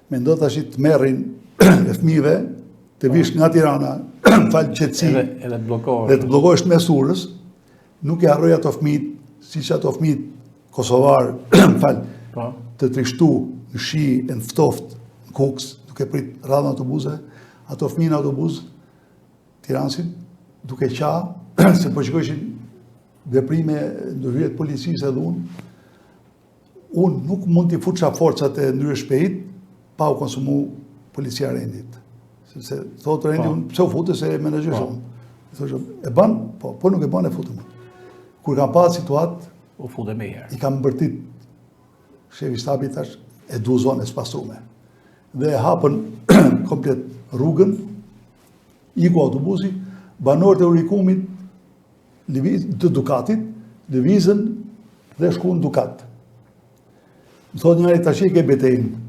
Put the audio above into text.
mendo tash të merrin e fëmijëve të vish nga Tirana, falë qetësi, edhe të të bllokohesh mes Urës, nuk e harroj ato fëmijët, siç ato fëmijët kosovar, të trishtu në shi e në ftoft, në Kuks, duke prit radhën autobuse, ato fëmijë në autobus, Tiranësin, duke qa, se po shikojshin veprime ndërhyrje të policisë edhe unë nuk mund t'i fuqa forcat e ndryrë shpejt pa u konsumu policia rendit. Sepse thotë rendi unë, pse u futë se e menagjërë shumë. E ban, po nuk e ban e futë më. Kur kam pa situatë, u futë me herë. I kam mbërtit shefi shtabit tash e du zonë e spastrume. Dhe e hapën komplet rrugën, iku autobusi, banorët e Urikumit të Dukatit, lëvizën dhe shku në Dukat. Më thotë njëri tash e ke betejnë.